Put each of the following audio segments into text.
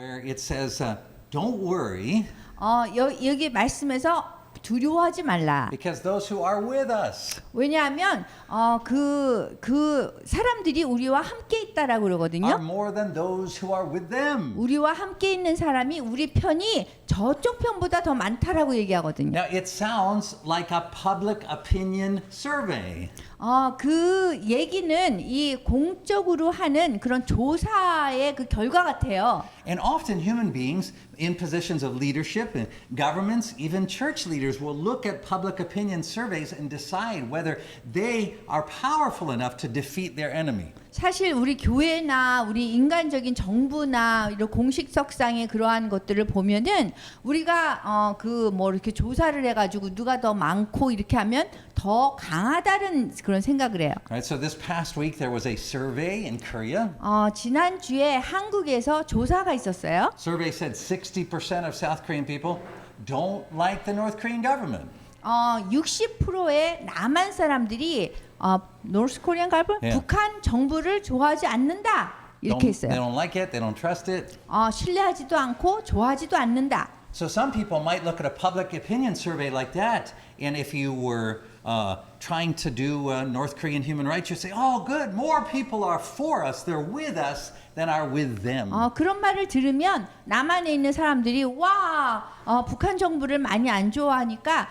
where it says, "Don't worry, 여기 말씀에서 두려워하지 말라. because those who are with us 왜냐하면 그 사람들이 우리와 함께 있다라고 are 그러거든요. more than those who are with them." 우리와 함께 있는 사람이 우리 편이 저쪽 편보다 더 많다라고 얘기하거든요. Now it sounds like a public opinion survey. 그 얘기는 이 공적으로 하는 그런 조사의 그 결과 같아요. And often human beings in positions of leadership and governments, even church leaders will look at public opinion surveys and decide whether they are powerful enough to defeat their enemy. 사실 우리 교회나 우리 인간적인 정부나 이런 공식석상의 그러한 것들을 보면은 우리가 이렇게 조사를 해가지고 누가 더 많고 이렇게 하면 더 강하다는 그런 생각을 해요. Right, so this past week there was a survey in Korea. 지난 주에 한국에서 조사가 있었어요. Survey said 60% of South Korean people don't like the North Korean government. 60%의 남한 사람들이 노스 코리안 가브 예. 북한 정부를 좋아하지 않는다 이렇게 They 했어요. don't like it, they don't trust it. 신뢰하지도 않고 좋아하지도 않는다. So some people might look at a public opinion survey like that, and if you were trying to do North Korean human rights, you'd say, "Oh, good, more people are for us, they're with us than are with them." 그런 말을 들으면 남한에 있는 사람들이 북한 정부를 많이 안 좋아하니까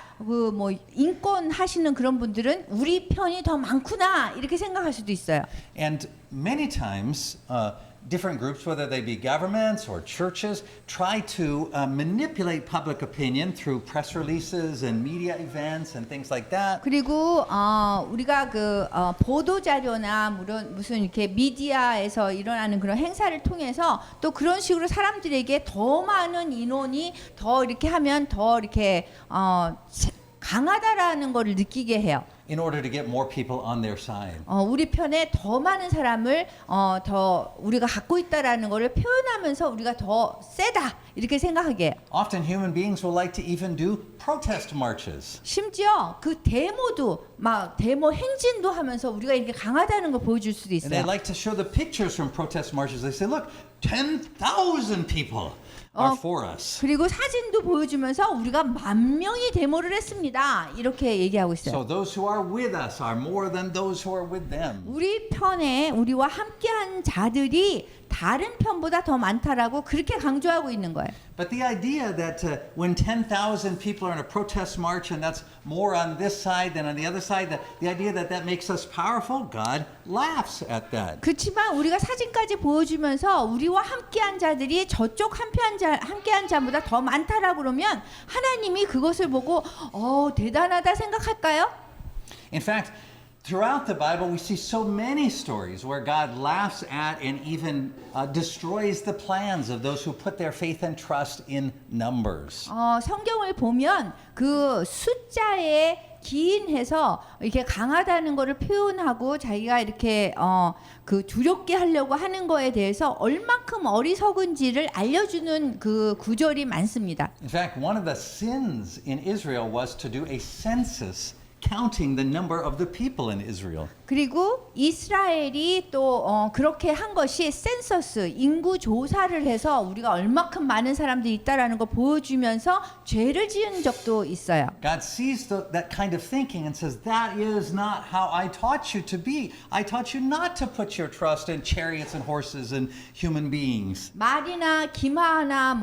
인권 하시는 그런 분들은 우리 편이 더 많구나 이렇게 생각할 수도 있어요. And many times, different groups, whether they be governments or churches, try to manipulate public opinion through press releases and media events and things like that. 그리고 우리가 보도 자료나 무슨 이렇게 미디어에서 일어나는 그런 행사를 통해서 또 그런 식으로 사람들에게 더 많은 인원이 더 이렇게 하면 더 이렇게 강하다라는 거를 느끼게 해요. In order to get more people on their side. 우리 편에 더 많은 사람을 더 우리가 갖고 있다라는 거를 표현하면서 우리가 더 세다 이렇게 생각하게 해요. Often human beings will like to even do protest marches. 심지어 그 데모도 데모 행진도 하면서 우리가 이렇게 강하다는 걸 보여줄 수도 And they 있어요. like to show the pictures from protest marches. They say, "Look, 10,000 people are for us." 그리고 사진도 보여주면서 우리가 10,000명이 데모를 했습니다. 이렇게 얘기하고 있어요. So those who are with us are more than those who are with them. 우리 편에 우리와 함께한 자들이 다른 편보다 더 많다라고 그렇게 강조하고 있는 거예요. But the idea that when 10,000 people are in a protest march and that's more on this side than on the other side, the idea that that makes us powerful, God laughs at that. 그렇지만 우리가 사진까지 보여주면서 우리와 함께한 자들이 저쪽 함께한 자보다 더 많다라고 그러면 하나님이 그것을 보고 대단하다 생각할까요? In fact, throughout the Bible, we see so many stories where God laughs at and even destroys the plans of those who put their faith and trust in numbers. 성경을 보면 그 숫자에 기인해서 이렇게 강하다는 것을 표현하고 자기가 이렇게 두렵게 하려고 하는 거에 대해서 얼만큼 어리석은지를 알려주는 그 구절이 많습니다. In fact, one of the sins in Israel was to do a census counting the number of the people in Israel. 그리고 이스라엘이 또 그렇게 한 것이 센서스 인구 조사를 해서 우리가 얼마큼 많은 사람들이 있다라는 걸 보여주면서 죄를 지은 적도 있어요. God sees that kind of thinking and says, "That is not how I taught you to be. I taught you not to put your trust in chariots and horses and human beings." 말이나 기마나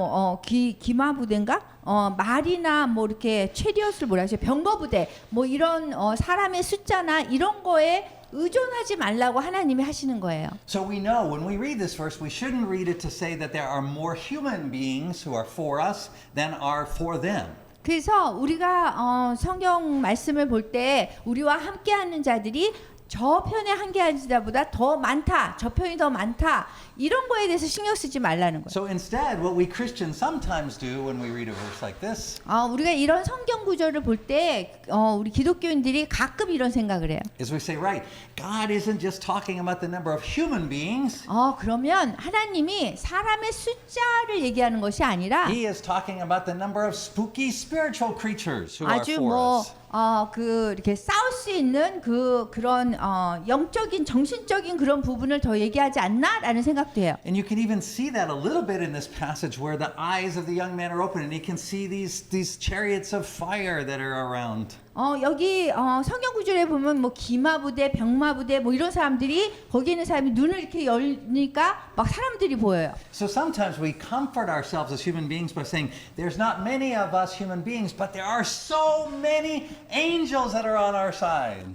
기마부대인가? 말이나 이렇게 체리엇을 하죠? 병거부대 이런 사람의 숫자나 이런 거에 의존하지 말라고 하나님이 하시는 거예요. So we know when we read this verse, we shouldn't read it to say that there are more human beings who are for us than are for them. 그래서 우리가 성경 말씀을 볼 때 우리와 함께하는 자들이 저 편에 함께하는 자보다 더 많다, 저 편이 더 많다 이런 거에 대해서 신경 쓰지 말라는 거예요. So instead, what we Christians sometimes do when we read a verse like this 우리가 이런 성경 구절을 볼 때 우리 기독교인들이 가끔 이런 생각을 해요. is we say, right, God isn't just talking about the number of human beings. 그러면 하나님이 사람의 숫자를 얘기하는 것이 아니라 He is talking about the number of spooky spiritual creatures who are 아주 for us. 그 이렇게 싸울 수 있는 그런 영적인 정신적인 그런 부분을 더 얘기하지 않나라는 생각도 해요. And you can even see that a little bit in this passage where the eyes of the young man are open and he can see these chariots of fire that are around. 여기 성경 구절에 보면 뭐 기마부대, 병마부대 뭐 이런 사람들이 거기 있는 사람이 눈을 이렇게 열니까 막 사람들이 보여요. So sometimes we comfort ourselves as human beings by saying there's not many of us human beings, but there are so many angels that are on our side.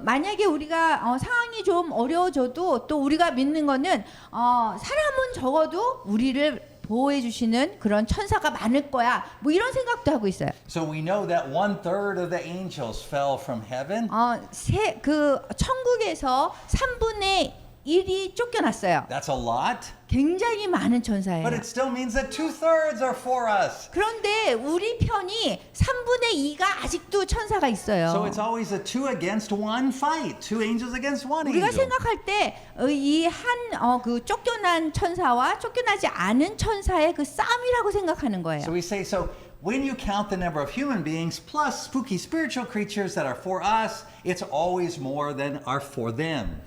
만약에 우리가 상황이 좀 어려워져도 또 우리가 믿는 거는 사람은 적어도 우리를 보호해 주시는 그런 천사가 많을 거야. 뭐 이런 생각도 하고 있어요. So we know that 1/3 of the angels fell from heaven. 천국에서 3분의 1이 쫓겨났어요. That's a lot, 굉장히 많은 천사예요. but it still means that 2/3 are for us. 그런데 우리 편이 3분의 2가 아직도 천사가 있어요. So it's always a 2 against 1 fight. 2 angels against 1 우리가 angel. 생각할 때 이 그 쫓겨난 천사와 쫓겨나지 않은 천사의 그 싸움이라고 생각하는 거예요. So we say, so when you count the number of human beings plus spooky spiritual creatures that are for us, it's always more than are for them.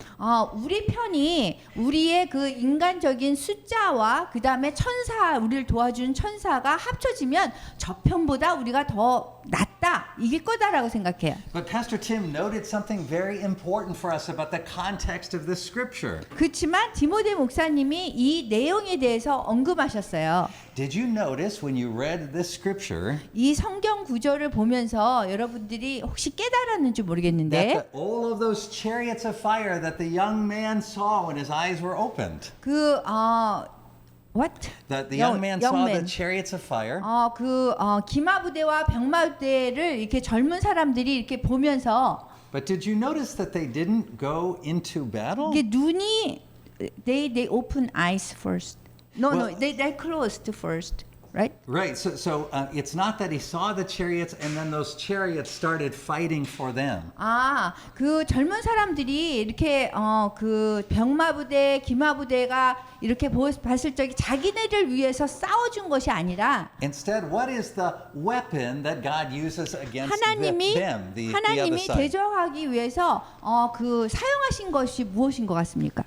우리 편이 우리의 그 인간적인 숫자와 그 다음에 천사, 우리를 도와주는 천사가 합쳐지면 저 편보다 우리가 더 낫다, 이길 거다라고 생각해요. But Pastor Tim noted something very important for us about the context of this scripture. 그렇지만 디모데 목사님이 이 내용에 대해서 언급하셨어요. Did you notice when you read this scripture 이 성경 구절을 보면서 여러분들이 혹시 깨달았는지 모르겠는데 that all of those chariots of fire that the young man saw when his eyes were opened, what? that the young man saw the chariots of fire, 기마부대와 병마부대를 이렇게 젊은 사람들이 이렇게 보면서 but did you notice that they didn't go into battle? 이게 눈이 they open eyes first. No, they closed first, right? Right. So it's not that he saw the chariots and then those chariots started fighting for them. 그 젊은 사람들이 이렇게 그 병마부대, 기마부대가 이렇게 봤을 적에 자기네를 위해서 싸워준 것이 아니라 Instead, what is the weapon that God uses against 하나님이 them, the other side? 대적하기 위해서 그 사용하신 것이 무엇인 것 같습니까?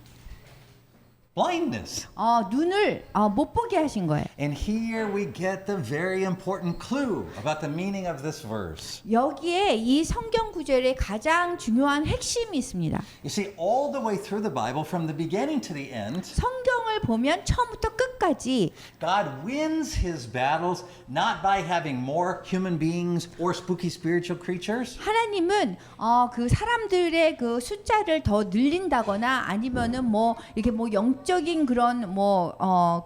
Blindness. 눈을 못 보게 하신 거예요. And here we get the very important clue about the meaning of this verse. 여기에 이 성경 구절에 가장 중요한 핵심이 있습니다. You see, all the way through the Bible, from the beginning to the end, 성경을 보면 처음부터 끝까지 God wins his battles not by having more human beings or spooky spiritual creatures. 하나님은 그 사람들의 그 숫자를 더 늘린다거나 아니면은 뭐 이렇게 뭐 영적인 그런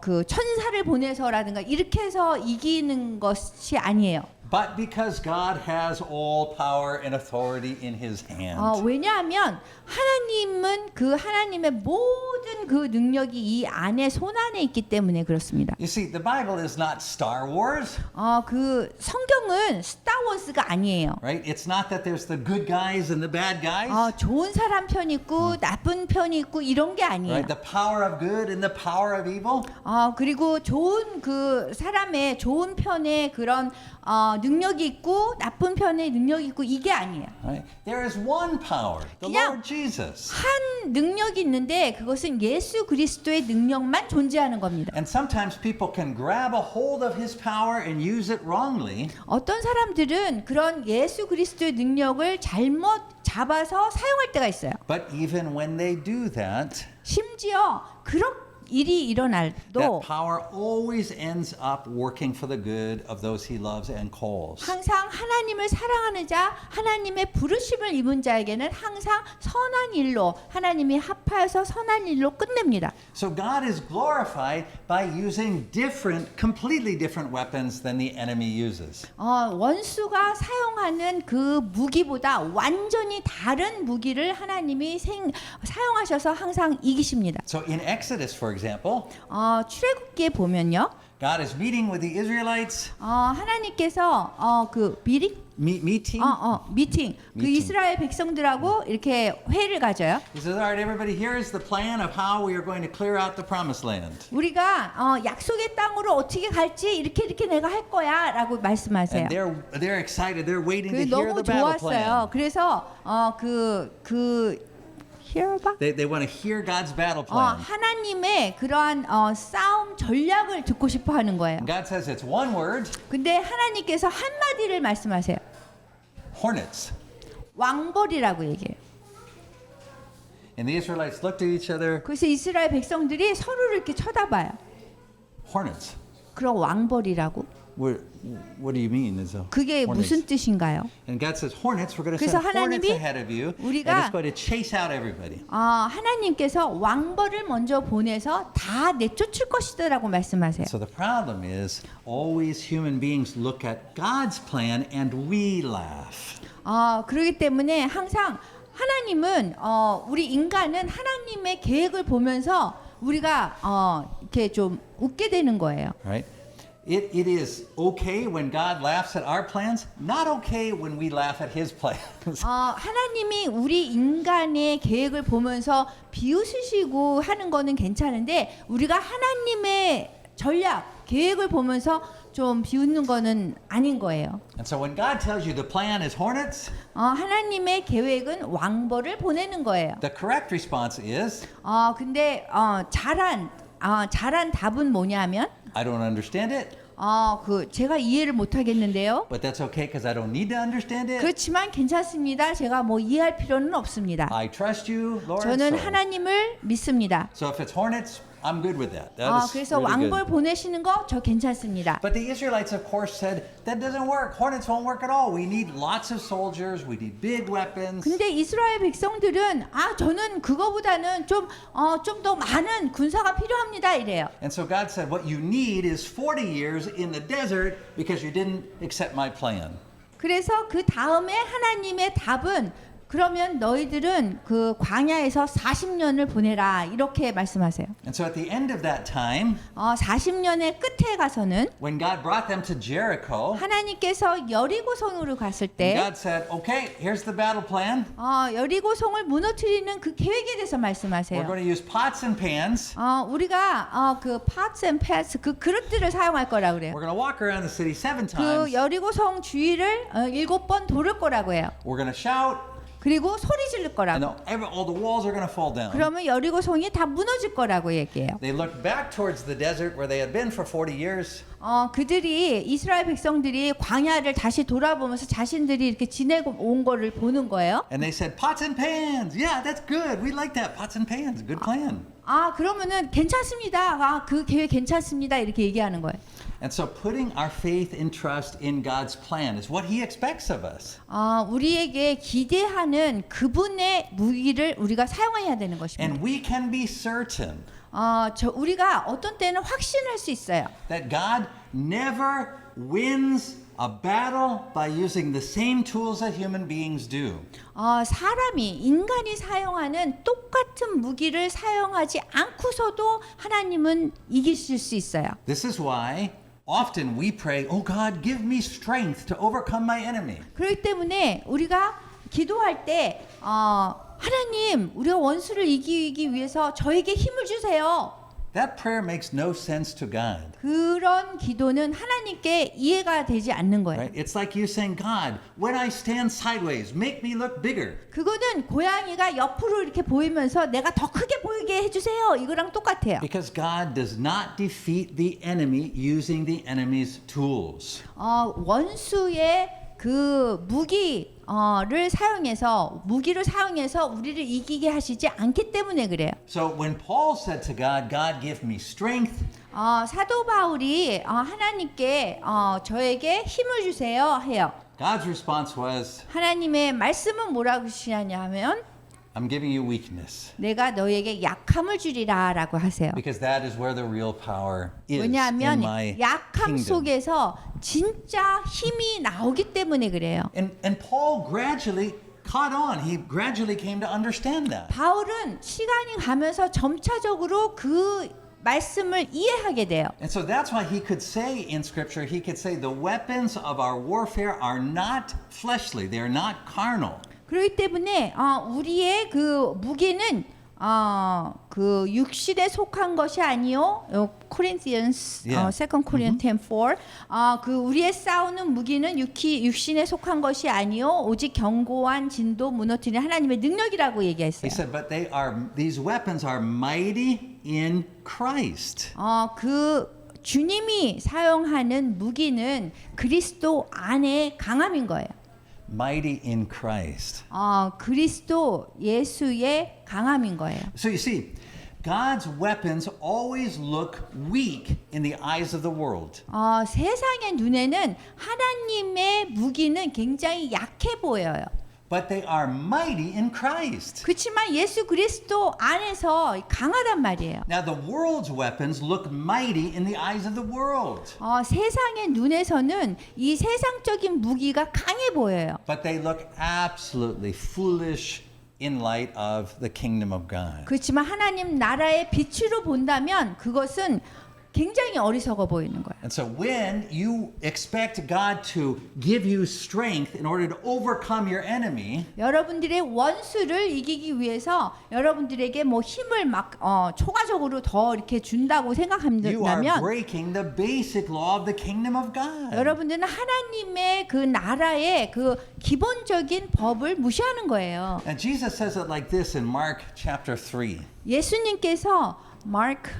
그 천사를 보내서라든가 이렇게 해서 이기는 것이 아니에요. But because God has all power and authority in his hand. 왜냐하면 하나님은 그 하나님의 모든 그 능력이 이 안에 손 안에 있기 때문에 그렇습니다. You see, the Bible is not Star Wars. 그 성경은 스타워즈가 아니에요. Right? It's not that there's the good guys and the bad guys. 좋은 사람 편이 있고 나쁜 편이 있고 이런 게 아니에요. Right? The power of good and the power of evil. 그리고 좋은 그 사람의 좋은 편의 그런 능력이 있고 나쁜 편의 능력이 있고 이게 아니에요. Right? There is one power, the Lord Jesus. 한 능력이 있는데 그것은 예수 그리스도의 능력만 존재하는 겁니다. And sometimes people can grab a hold of his power and use it wrongly. 어떤 사람들은 그런 예수 그리스도의 능력을 잘못 잡아서 사용할 때가 있어요. But even when they do that, 심지어 그런 일이 일어날도 that power always ends up working for the good of those he loves and calls. 항상 하나님을 사랑하는 자, 하나님의 부르심을 입은 자에게는 항상 선한 일로 하나님이 합하여서 선한 일로 끝냅니다. So God is glorified by using completely different weapons than the enemy uses. 원수가 사용하는 그 무기보다 완전히 다른 무기를 하나님이 사용하셔서 항상 이기십니다. So in Exodus, for example, 출애굽기에 보면요. God is meeting with the Israelites, 하나님께서 그 meeting. 미팅 그 미팅. 이스라엘 백성들하고 이렇게 회의를 가져요. He says, all right, everybody, here is the plan of how we are going to clear out the promised land. 우리가 약속의 땅으로 어떻게 갈지 이렇게 내가 할 거야라고 말씀하세요. And they're excited. They're waiting to 그 hear 너무 the battle 좋았어요. plan. 그래서 hear about? They want to hear God's battle plan. 하나님의 그러한 싸움 전략을 듣고 싶어 하는 거예요. God says it's one word, 근데 하나님께서 한마디를 말씀하세요. hornets. 왕벌이라고 얘기해요. And the Israelites looked at each other, 그래서 이스라엘 백성들이 서로를 이렇게 쳐다봐요. hornets. 그럼 왕벌이라고? What do you mean? Is 그게 hornets? 무슨 뜻인가요? And God says, hornets, we're going to 그래서 send hornets 하나님이 ahead of you, and 우리가 it's going to chase out everybody. 하나님께서 왕벌을 먼저 보내서 다 내쫓을 것이다라고 말씀하세요. So the problem is, always human beings look at God's plan and we laugh. 그렇기 때문에 항상 하나님은 우리 인간은 하나님의 계획을 보면서 우리가 이렇게 좀 웃게 되는 거예요. Right? It is okay when God laughs at our plans, not okay when we laugh at His plans. 하나님이 우리 인간의 계획을 보면서 비웃으시고 하는 거는 괜찮은데 우리가 하나님의 전략, 계획을 보면서 좀 비웃는 거는 아닌 거예요. And so when God tells you the plan is hornets, 하나님의 계획은 왕벌을 보내는 거예요. the correct response is, 근데 잘한 답은 뭐냐면 I don't understand it, 제가 이해를 못 하겠는데요. but that's okay because I don't need to understand it. 그렇지만 괜찮습니다. 제가 뭐 이해할 필요는 없습니다. I trust you, Lord. 저는 So, 하나님을 믿습니다. so if it's hornets, I'm good with that. That is 그래서 really 왕벌 good. 보내시는 거 저 괜찮습니다. But the Israelites, of course, said that doesn't work. Hornets won't work at all. We need lots of soldiers. We need big weapons. 근데 이스라엘 백성들은 저는 그거보다는 좀 더 많은 군사가 필요합니다 이래요. And so God said, what you need is 40 years in the desert because you didn't accept my plan. 그래서 그 다음에 하나님의 답은 그러면 너희들은 그 광야에서 40년을 보내라 이렇게 말씀하세요. And so at the end of that time, 40년의 끝에 가서는 when God brought them to Jericho, 하나님께서 여리고성으로 갔을 때 God said, okay, here's the battle plan. 여리고성을 무너뜨리는 그 계획에 대해서 We're 말씀하세요. going to use pots and pans. 우리가 그 pots and pans 그 그릇들을 사용할 거라 그래요. We're going to walk around the city 7 그 times. 여리고성 주위를 7번 도를 거라고 해요. We're going to shout, 그리고 소리 지를 and 거라고. all the walls are going to fall down. 그러면 여리고성이 다 무너질 거라고 얘기해요. They looked back towards the desert where they had been for 40 years. 그들이 이스라엘 백성들이 광야를 다시 돌아보면서 자신들이 이렇게 지내고 온 거를 보는 거예요. And they said, pots and pans. Yeah, that's good. We like that. Pots and pans. Good plan. 그러면은 괜찮습니다. 그 계획 괜찮습니다. 이렇게 얘기하는 거예요. And so putting our faith and trust in God's plan is what He expects of us. 우리에게 기대하는 그분의 무기를 우리가 사용해야 되는 것입니다. And we can be certain 우리가 어떤 때는 확신할 수 있어요. that God never wins a battle by using the same tools that human beings do. 인간이 사용하는 똑같은 무기를 사용하지 않고서도 하나님은 이기실 수 있어요. This is why often we pray, oh God, give me strength to overcome my enemy. 그렇기 때문에 우리가 기도할 때 하나님, 우리가 원수를 이기기 위해서 저에게 힘을 주세요. That prayer makes no sense to God. 그런 기도는 하나님께 이해가 되지 않는 거예요. Right? It's like you saying, God, when I stand sideways, make me look bigger. 그거는 고양이가 옆으로 이렇게 보이면서 내가 더 크게 보이게 해주세요. 이거랑 똑같아요. Because God does not defeat the enemy using the enemy's tools. 원수의 그 무기를 사용해서 우리를 이기게 하시지 않기 때문에 그래요. So when Paul said to God, God, give me strength, 사도 바울이 하나님께 저에게 힘을 주세요 해요. God's response was, 하나님의 말씀은 뭐라고 하시냐 하면 I'm giving you weakness. 내가 너에게 약함을 주리라 라고 하세요. Because that is where the real power is in 왜냐하면 my 약함 kingdom. 속에서 진짜 힘이 나오기 때문에 그래요. And Paul gradually caught on. He gradually came to understand that. 바울은 시간이 가면서 점차적으로 그 말씀을 이해하게 돼요. And so that's why he could say in Scripture, he could say, the weapons of our warfare are not fleshly, they are not carnal. 그렇기 때문에 우리의 그 무기는 그 육신에 속한 것이 아니요. Corinthians, Yeah. 2 Corinthians 10:4. 그 우리의 싸우는 무기는 육신에 속한 것이 아니요. 오직 견고한 진도 무너뜨리는 하나님의 능력이라고 얘기했어요. He said, but these weapons are mighty in Christ. 그 주님이 사용하는 무기는 그리스도 안에 강함인 거예요. Mighty in Christ. 그리스도 예수의 강함인 거예요. So you see, God's weapons always look weak in the eyes of the world. 세상의 눈에는 하나님의 무기는 굉장히 약해 보여요. But they are mighty in Christ. 그렇지만 예수 그리스도 안에서 강하단 말이에요. Now the world's weapons look mighty in the eyes of the world. 세상의 눈에서는 이 세상적인 무기가 강해 보여요. But they look absolutely foolish in light of the kingdom of God. 그렇지만 하나님 나라의 빛으로 본다면 그것은 굉장히 어리석어 보이는 거예요. And so when you expect God to give you strength in order to overcome your enemy, 여러분들의 원수를 이기기 위해서 여러분들에게 뭐 힘을 막 초과적으로 더 이렇게 준다고 you are 생각한다면 breaking the basic law of the kingdom of God. 여러분들은 하나님의 그 나라의 그 기본적인 법을 무시하는 거예요. And Jesus says it like this in Mark chapter 3. 예수님께서 마크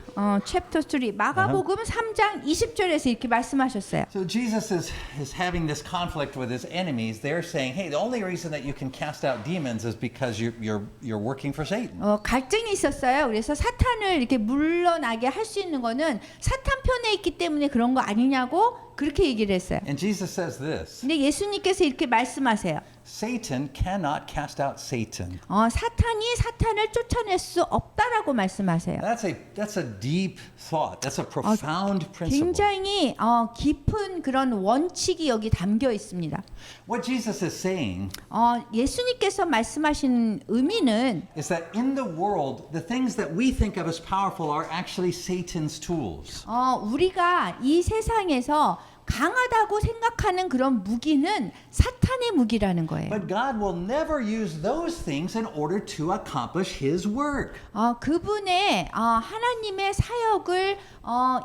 챕터 3 마가복음 3장 20절에서 이렇게 말씀하셨어요. So Jesus is having this conflict with his enemies. They're saying, "Hey, the only reason that you can cast out demons is because you're working for Satan." 갈등이 있었어요. 그래서 사탄을 이렇게 물러나게 할 수 있는 거는 사탄 편에 있기 때문에 그런 거 아니냐고 그렇게 얘기를 했어요. And Jesus says this. 근데 예수님께서 이렇게 말씀하세요. Satan cannot cast out Satan. 사탄이 사탄을 쫓아낼 수 없다라고 말씀하세요. That's a deep thought. That's a profound principle. 굉장히 깊은 그런 원칙이 여기 담겨 있습니다. What Jesus is saying 예수님께서 말씀하신 의미는 is that in the world, the things that we think of as powerful are actually Satan's tools. 우리가 이 세상에서 강하다고 생각하는 그런 무기는 사탄의 무기라는 거예요. But God will never use those things in order to accomplish His work. 그분의 하나님의 사역을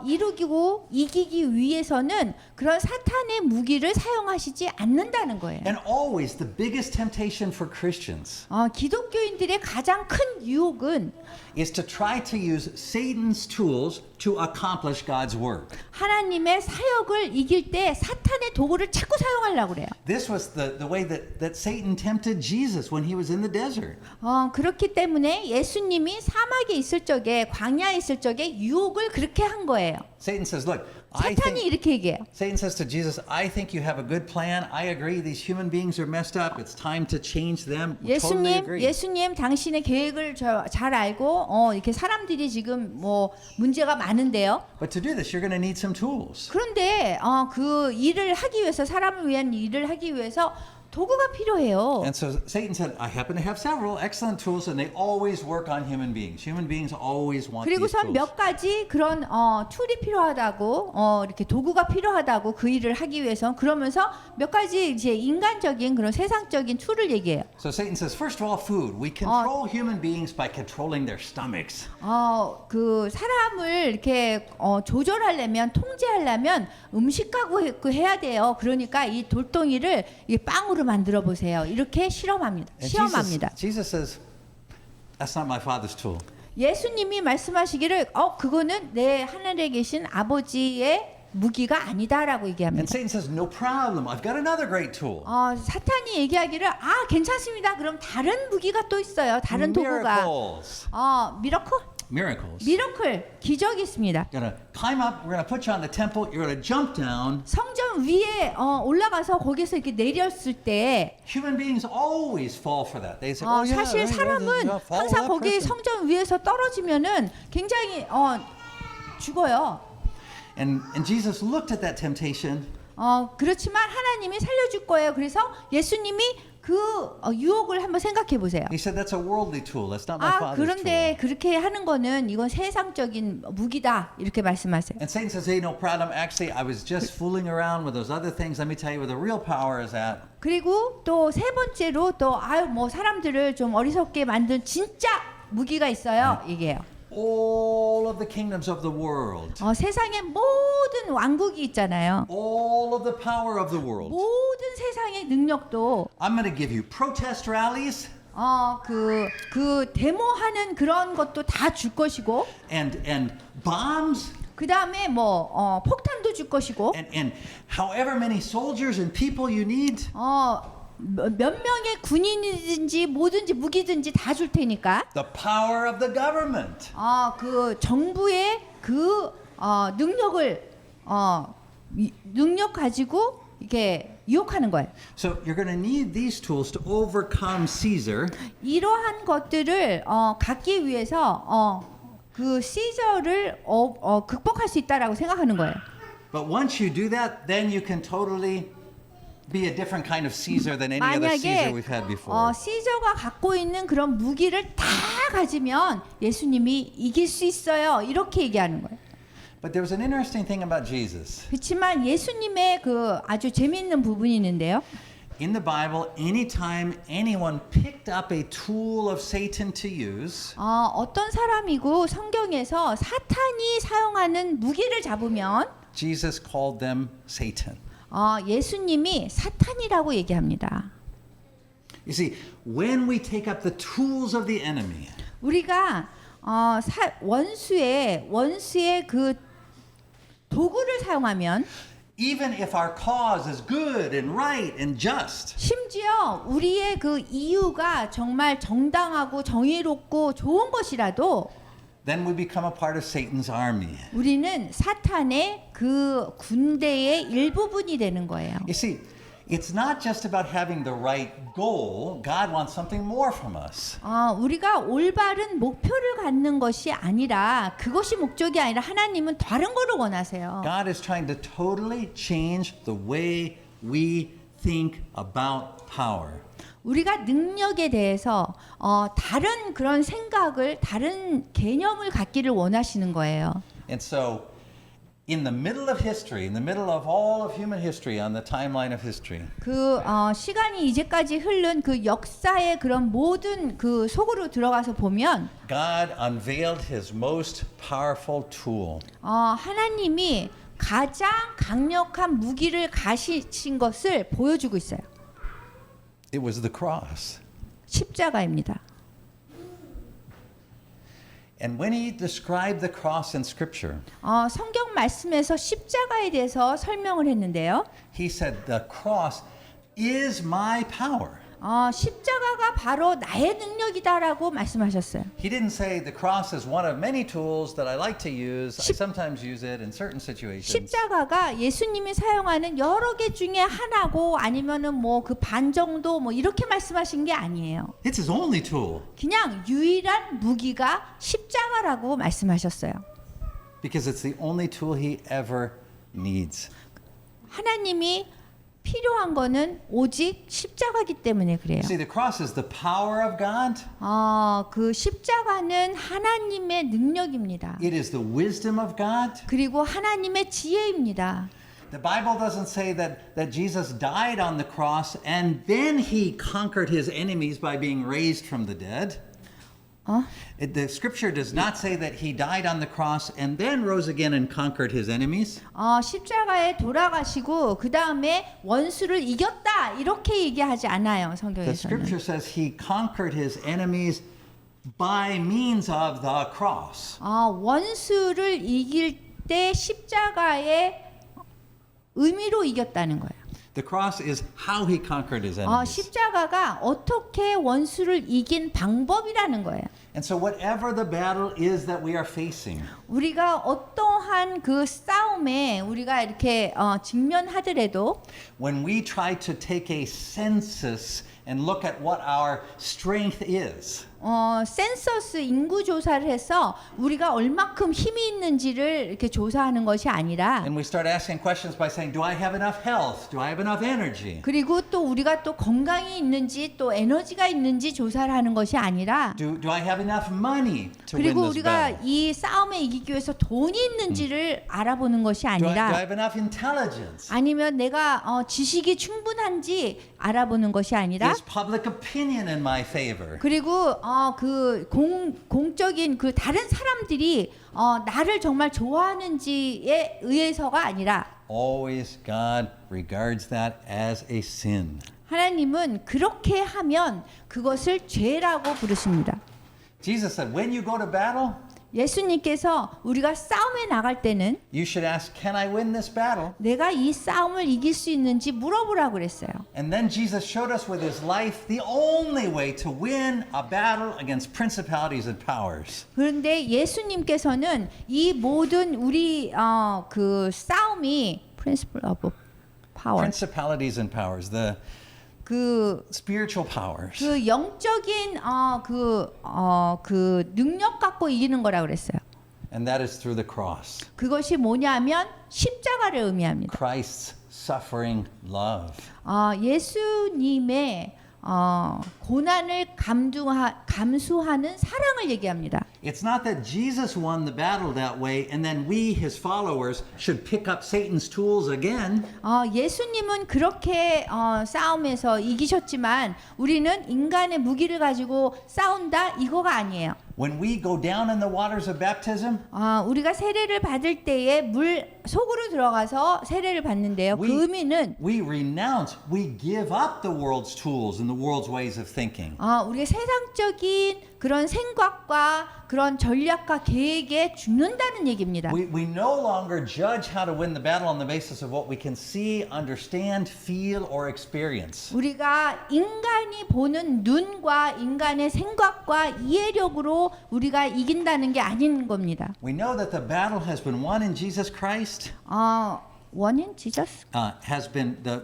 이루고 이기기 위해서는 그런 사탄의 무기를 사용하시지 않는다는 거예요. And always the biggest temptation for Christians 기독교인들의 가장 큰 유혹은 is to try to use Satan's tools to accomplish God's work. 하나님의 사역을 이길 때 사탄의 도구를 자꾸 사용하려고 그래요. This was the way that Satan tempted Jesus when he was in the desert. 그렇기 때문에 예수님이 사막에 있을 적에 광야에 있을 적에 유혹을 그렇게 한 거예요. Satan says, look, 사탄이 이렇게 얘기해요. Satan says to Jesus, I think you have a good plan. I agree these human beings are messed up. It's time to change them. We totally agree. 예수님 당신의 계획을 잘 알고 이렇게 사람들이 지금 뭐 문제가 많은데요. But to do this, you're going to need some tools. 그런데 그 일을 하기 위해서 사람을 위한 일을 하기 위해서 도구가 필요해요. And so Satan said, I happen to have several excellent tools and they always work on human beings. Human beings always want these 그리고선 tools. 몇 가지 그런 툴이 필요하다고 이렇게 도구가 필요하다고 그 일을 하기 위해서 그러면서 몇 가지 이제 인간적인 그런 세상적인 툴을 얘기해요. So Satan says, first of all, food. We control human beings by controlling their stomachs. 그 사람을 이렇게 조절하려면 통제하려면 음식하고 해야 돼요. 그러니까 이 돌덩이를 이 빵으로 만들어 보세요. 이렇게 시험합니다. And Jesus says, that's not my father's tool. 예수님이 말씀하시기를 그거는 내 하늘에 계신 아버지의 무기가 아니다라고 And 얘기합니다. Satan says, no problem. I've got another great tool. 사탄이 얘기하기를 괜찮습니다. 그럼 다른 무기가 또 있어요. 다른 도구가 Miracles. 미러클 Miracles. 기적이 있습니다. You're going to climb up. We're going to put you on the temple. You're going to jump down. 성전 위에 올라가서 거기서 이렇게 내렸을 때 Human beings always fall for that. They say, oh, yeah, 사실 사람은 fall 항상 that 거기 person. 성전 위에서 떨어지면은 굉장히 죽어요. And Jesus looked at that temptation 그렇지만 하나님이 살려줄 거예요. 그래서 예수님이 그 유혹을 한번 생각해 보세요. He said, that's a worldly tool. That's not my 아, Father's 그런데 tool. 그렇게 하는 거는 이건 세상적인 무기다. 이렇게 말씀하세요. And Satan says, hey, no problem. Actually, I was just fooling around with those other things. Let me tell you where the real power is at. 그리고 또 세 번째로 또 아유 뭐 사람들을 좀 어리석게 만든 진짜 무기가 있어요. 이게요. All of the kingdoms of the world. 세상의 모든 왕국이 있잖아요. All of the power of the world. 모든 세상의 능력도 I'm going to give you protest rallies 그 데모하는 그런 것도 다 줄 것이고 and bombs 그 다음에 뭐 폭탄도 줄 것이고 and however many soldiers and people you need. 몇 명의 군인이든지 뭐든지 무기든지 다 줄 테니까 The power of the government. 그 정부의 그 능력 가지고 이렇게 유혹하는 거예요. So you're going to need these tools to overcome Caesar. 이러한 것들을 갖기 위해서 그 시저를 극복할 수 있다라고 생각하는 거예요. But once you do that, then you can totally be a different kind of Caesar than any other Caesar 만약에 we've had before. 시저가 갖고 있는 그런 무기를 다 가지면 예수님이 이길 수 있어요. 이렇게 얘기하는 거예요. But there was an interesting thing about Jesus. 그렇지만 예수님의 그 아주 재미있는 부분이 있는데요. In the Bible, anytime anyone picked up a tool of Satan to use, 어떤 사람이고 성경에서 사탄이 사용하는 무기를 잡으면 Jesus called them Satan. 예수님이 사탄이라고 얘기합니다. You see, when we take up the tools of the enemy, 우리가 원수의 그 도구를 사용하면 even if our cause is good and right and just, 심지어 우리의 그 이유가 정말 정당하고 정의롭고 좋은 것이라도 then we become a part of Satan's army. 우리는 사탄의 그 군대의 일부분이 되는 거예요. You see, it's not just about having the right goal. God wants something more from us. 우리가 올바른 목표를 갖는 것이 아니라 그것이 목적이 아니라 하나님은 다른 거를 원하세요. God is trying to totally change the way we think about power. 우리가 능력에 대해서 다른 그런 생각을 다른 개념을 갖기를 원하시는 거예요. And so, in the middle of history, in the middle of all of human history, on the timeline of history, 그 시간이 이제까지 흐른 그 역사의 그런 모든 그 속으로 들어가서 보면 God unveiled His most powerful tool. 하나님이 가장 강력한 무기를 가지신 것을 보여주고 있어요. It was the cross. 십자가입니다. And when He described the cross in Scripture, 성경 말씀에서 십자가에 대해서 설명을 했는데요. He said, "The cross is my power." 십자가가 바로 나의 능력이다라고 말씀하셨어요. He didn't say the cross is one of many tools that I like to use. I sometimes use it in certain situations. 십자가가 예수님이 사용하는 여러 개 중에 하나고 아니면은 뭐 그 반 정도 뭐 이렇게 말씀하신 게 아니에요. It's His only tool 그냥 유일한 무기가 십자가라고 말씀하셨어요. because it's the only tool He ever needs. 하나님이 필요한 거는 오직 십자가이기 때문에 그래요. See, the cross is the power of God. 그 십자가는 하나님의 능력입니다. It is the wisdom of God. 그리고 하나님의 지혜입니다. The Bible doesn't say that Jesus died on the cross and then He conquered His enemies by being raised from the dead. The Scripture does not say that He died on the cross and then rose again and conquered His enemies. 십자가에 돌아가시고 그 다음에 원수를 이겼다 이렇게 얘기하지 않아요 The 성경에서는. Scripture says He conquered His enemies by means of the cross. 원수를 이길 때 십자가의 의미로 이겼다는 거예요. The cross is how He conquered His enemies. 십자가가 어떻게 원수를 이긴 방법이라는 거예요. And so whatever the battle is that we are facing, 우리가 어떠한 그 싸움에 우리가 이렇게 직면하더라도 when we try to take a census and look at what our strength is, 센서스 인구 조사를 해서 우리가 얼마큼 힘이 있는지를 이렇게 조사하는 것이 아니라 And we start asking questions by saying, do I have enough health? Do I have enough energy? 그리고 또 우리가 또 건강이 있는지 또 에너지가 있는지 조사를 하는 것이 아니라 Do I have enough money to win 그리고 this 우리가 battle? 이 싸움에 이기기 위해서 돈이 있는지를 알아보는 것이 Do I 아니라 have enough intelligence? 아니면 내가 지식이 충분한지 알아보는 것이 아니라 Is public opinion in my favor? 그리고 그 공적인 그 다른 사람들이 나를 정말 좋아하는지에 의해서가 아니라 Always God regards that as a sin. 하나님은 그렇게 하면 그것을 죄라고 부르십니다. Jesus said, when you go to battle, 예수님께서 우리가 싸움에 나갈 때는 you should ask, can I win this battle? 내가 이 싸움을 이길 수 있는지 물어보라고 그랬어요. And then Jesus showed us with his life the only way to win a battle against principalities and powers. 그런데 예수님께서는 이 모든 우리 그 싸움이 principle of power Principalities and powers, the 그 spiritual powers. 그 영적인 그 능력 갖고 이기는 거라 그랬어요. And that is through the cross. 그것이 뭐냐면 십자가를 의미합니다. Christ's suffering love. 예수님의 고난을 감수하는 사랑을 얘기합니다. It's not that Jesus won the battle that way and then we, his followers, should pick up Satan's tools again. 예수님은 그렇게 싸움에서 이기셨지만 우리는 인간의 무기를 가지고 싸운다 이거가 아니에요. When we go down in the waters of baptism, 우리가 세례를 받을 때에 물 속으로 들어가서 세례를 받는데요. 그 의미는 we renounce, we give up the world's tools and the world's ways of thinking. 우리가 세상적인 그런 생각과 그런 전략과 계획에 죽는다는 얘기입니다. We no longer judge how to win the battle on the basis of what we can see, understand, feel, or experience. 우리가 인간이 보는 눈과 인간의 생각과 이해력으로 우리가 이긴다는 게 아닌 겁니다. We know that the battle has been won in Jesus Christ. 원인 지저스? Has been the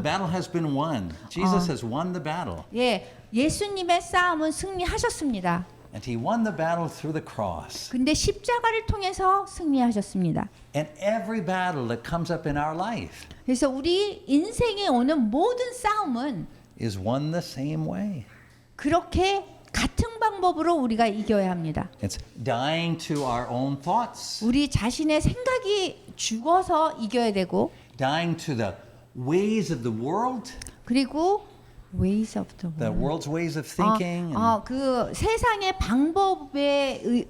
battle has been won. Jesus has won the battle, 예, 예수님의 싸움은 승리하셨습니다. and he won the battle through the cross. 근데 십자가를 통해서 승리하셨습니다. And every battle that comes up in our life 그래서 우리 인생에 오는 모든 싸움은 is won the same way. 그렇게 같은 방법으로 우리가 이겨야 합니다. It's dying to our own thoughts, 우리 자신의 생각이 죽어서 이겨야 되고 dying to the ways of the world, 그리고 ways of the the world. world's ways of thinking. and 그 세상의 방법에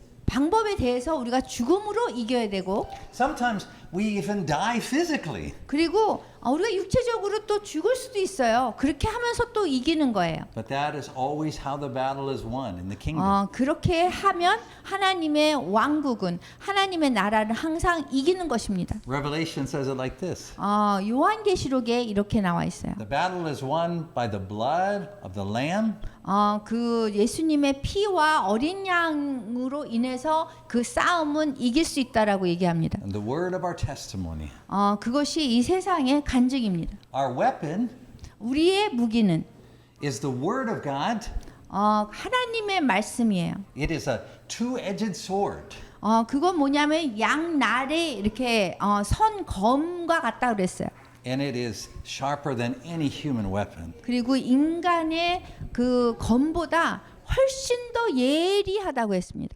대해서 우리가 죽음으로 이겨야 되고 sometimes we even die physically. 그리고 우리가 육체적으로 또 죽을 수도 있어요. 그렇게 하면서 또 이기는 거예요. But that is always how the battle is won in the kingdom. 그렇게 하면 하나님의 왕국은 하나님의 나라를 항상 이기는 것입니다. Revelation says it like this. 요한계시록에 이렇게 나와 있어요. The battle is won by the blood of the lamb 그 예수님의 피와 어린 양으로 인해서 그 싸움은 이길 수 있다라고 얘기합니다. and the word of our testimony. 그것이 이 세상의 간증입니다. Our weapon 우리의 무기는 is the word of God. 하나님의 말씀이에요. It is a two-edged sword. 그건 뭐냐면 양날에 이렇게 선 검과 같다 그랬어요. And it is sharper than any human weapon. 그리고 인간의 그 검보다 훨씬 더 예리하다고 했습니다.